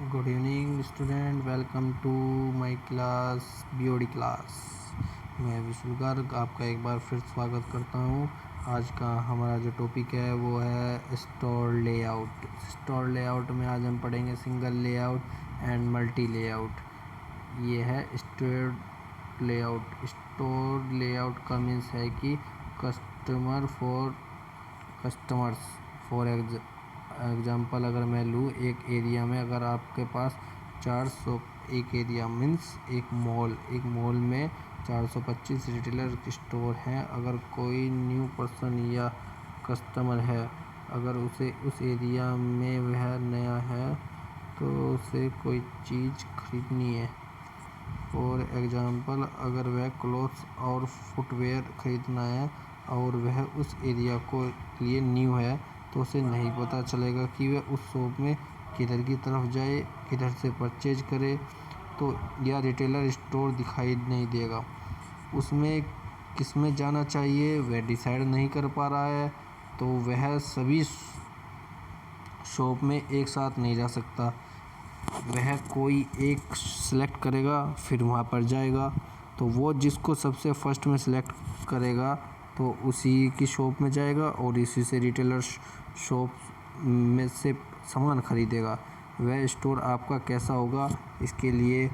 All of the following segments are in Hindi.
Good evening student, welcome to my class BOD class. मैं विशु गर्ग आपका एक बार फिर स्वागत करता हूं। आज का हमारा जो टॉपिक है वो है स्टोर लेआउट। स्टोर लेआउट में आज हम पढ़ेंगे single layout and multi layout. ये है स्टोर लेआउट। स्टोर लेआउट का मीन्स है कि कस्टमर्स फॉर एग्जाम्पल अगर मैं लूँ, एक एरिया में अगर आपके पास 400 एक एरिया मीन्स एक मॉल में 425 रिटेलर स्टोर हैं। अगर कोई न्यू पर्सन या कस्टमर है, अगर उसे उस एरिया में वह नया है तो उसे कोई चीज़ खरीदनी है। फॉर एग्जाम्पल अगर वह क्लॉथ्स और फुटवेयर खरीदना है और वह उस एरिया को लिए न्यू है तो उसे नहीं पता चलेगा कि वह उस शॉप में किधर की तरफ जाए, किधर से परचेज करे, तो यह रिटेलर स्टोर दिखाई नहीं देगा। उसमें किस में जाना चाहिए वह डिसाइड नहीं कर पा रहा है, तो वह सभी शॉप में एक साथ नहीं जा सकता। वह कोई एक सिलेक्ट करेगा फिर वहाँ पर जाएगा, तो वो जिसको सबसे फर्स्ट में सिलेक्ट करेगा तो उसी की शॉप में जाएगा और इसी से रिटेलर शॉप में से सामान खरीदेगा। वह स्टोर आपका कैसा होगा, इसके लिए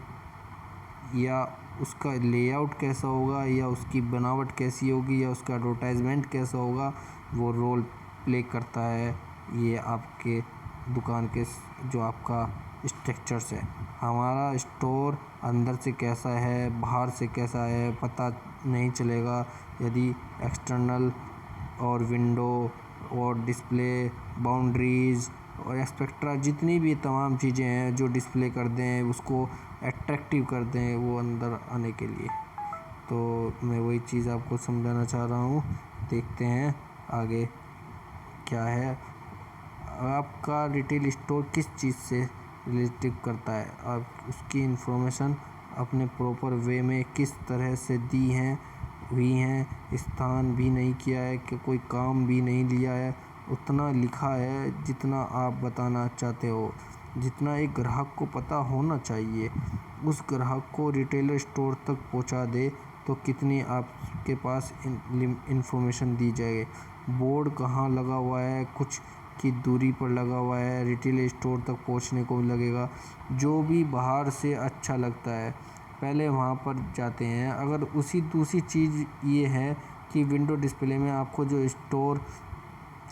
या उसका लेआउट कैसा होगा या उसकी बनावट कैसी होगी या उसका एडवर्टाइजमेंट कैसा होगा, वो रोल प्ले करता है। ये आपके दुकान के जो आपका स्ट्रक्चर्स है। हमारा स्टोर अंदर से कैसा है, बाहर से कैसा है, पता नहीं चलेगा यदि एक्सटर्नल और विंडो और डिस्प्ले, बाउंड्रीज़ और एक्सेट्रा जितनी भी तमाम चीज़ें हैं जो डिस्प्ले कर दें, उसको अट्रैक्टिव कर दें वो अंदर आने के लिए। तो मैं वही चीज़ आपको समझाना चाह रहा हूँ। देखते हैं आगे क्या है। आपका रिटेल स्टोर किस चीज़ से रिलेटिव करता है, आप उसकी इन्फॉर्मेशन अपने प्रॉपर वे में किस तरह से दी हुई हैं। स्थान भी नहीं किया है कि कोई काम भी नहीं लिया है, उतना लिखा है जितना आप बताना चाहते हो। जितना एक ग्राहक को पता होना चाहिए उस ग्राहक को रिटेलर स्टोर तक पहुंचा दे तो कितनी आपके पास इन्फॉर्मेशन दी जाए। बोर्ड कहाँ लगा हुआ है, कुछ की दूरी पर लगा हुआ है, रिटेल स्टोर तक पहुंचने को लगेगा। जो भी बाहर से अच्छा लगता है पहले वहां पर जाते हैं। अगर उसी दूसरी चीज़ ये है कि विंडो डिस्प्ले में आपको जो स्टोर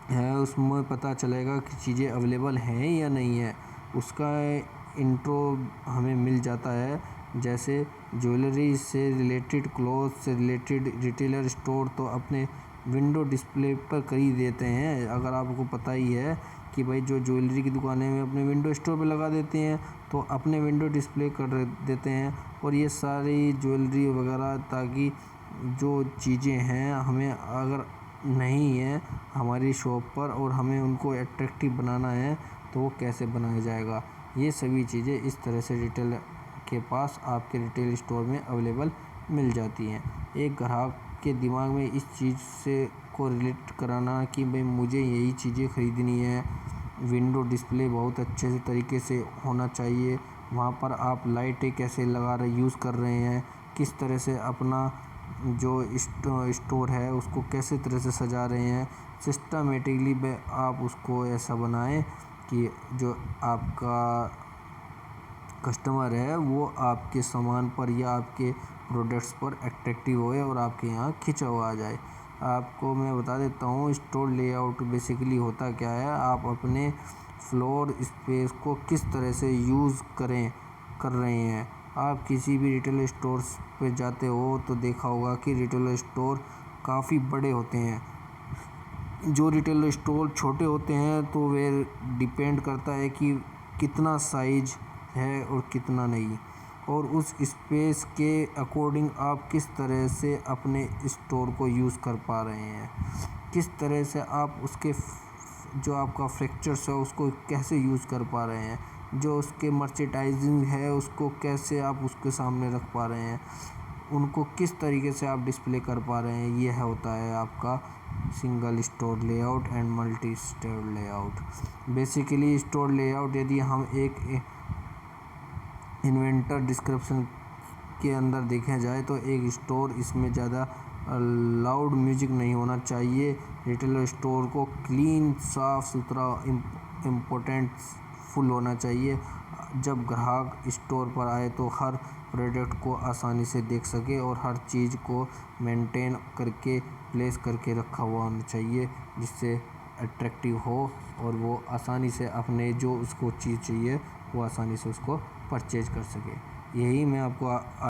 है उसमें पता चलेगा कि चीज़ें अवेलेबल हैं या नहीं है, उसका इंट्रो हमें मिल जाता है। जैसे ज्वेलरी से रिलेटेड, क्लॉथ से रिलेटेड रिटेलर स्टोर तो अपने विंडो डिस्प्ले पर कर ही देते हैं। अगर आपको पता ही है कि भाई जो ज्वेलरी की दुकानें में अपने विंडो स्टोर पे लगा देते हैं तो अपने विंडो डिस्प्ले कर देते हैं। और ये सारी ज्वेलरी वगैरह, ताकि जो चीज़ें हैं हमें अगर नहीं है हमारी शॉप पर और हमें उनको अट्रैक्टिव बनाना है तो वो कैसे बनाया जाएगा। ये सभी चीज़ें इस तरह से रिटेल के पास आपके रिटेल स्टोर में अवेलेबल मिल जाती हैं। एक ग्राहक के दिमाग में इस चीज़ से को रिलेट कराना कि भाई मुझे यही चीज़ें खरीदनी है, विंडो डिस्प्ले बहुत अच्छे से तरीके से होना चाहिए, वहाँ पर आप लाइटें कैसे यूज़ कर रहे हैं, किस तरह से अपना जो स्टोर है उसको कैसे तरह से सजा रहे हैं, सिस्टमेटिकली आप उसको ऐसा बनाएं कि जो आपका कस्टमर है वो आपके सामान पर या आपके प्रोडक्ट्स पर अट्रैक्टिव होए और आपके यहाँ खिंचा हुआ आ जाए। आपको मैं बता देता हूँ स्टोर लेआउट बेसिकली होता क्या है। आप अपने फ्लोर स्पेस को किस तरह से यूज़ कर रहे हैं। आप किसी भी रिटेल स्टोर्स पे जाते हो तो देखा होगा कि रिटेल स्टोर काफ़ी बड़े होते हैं। जो रिटेल स्टोर छोटे होते हैं तो वे डिपेंड करता है कि कितना साइज है और कितना नहीं, और उस स्पेस के अकॉर्डिंग आप किस तरह से अपने स्टोर को यूज़ कर पा रहे हैं, किस तरह से आप उसके जो आपका फ्रैक्चर्स है उसको कैसे यूज़ कर पा रहे हैं, जो उसके मर्चेंडाइजिंग है उसको कैसे आप उसके सामने रख पा रहे हैं, उनको किस तरीके से आप डिस्प्ले कर पा रहे हैं। यह होता है आपका single store layout and multi store layout. Basically store layout यदि हम एक इन्वेंटर डिस्क्रिप्शन के अंदर देखा जाए तो एक स्टोर इसमें ज़्यादा लाउड म्यूजिक नहीं होना चाहिए। रिटेल स्टोर को क्लीन, साफ सुथरा, इम्पोर्टेंट फुल होना चाहिए। जब ग्राहक स्टोर पर आए तो हर प्रोडक्ट को आसानी से देख सके और हर चीज़ को मेंटेन करके प्लेस करके रखा हुआ होना चाहिए, जिससे अट्रैक्टिव हो और वो आसानी से अपने जो उसको चीज़ चाहिए वो आसानी से उसको परचेज कर सके। यही मैं आपको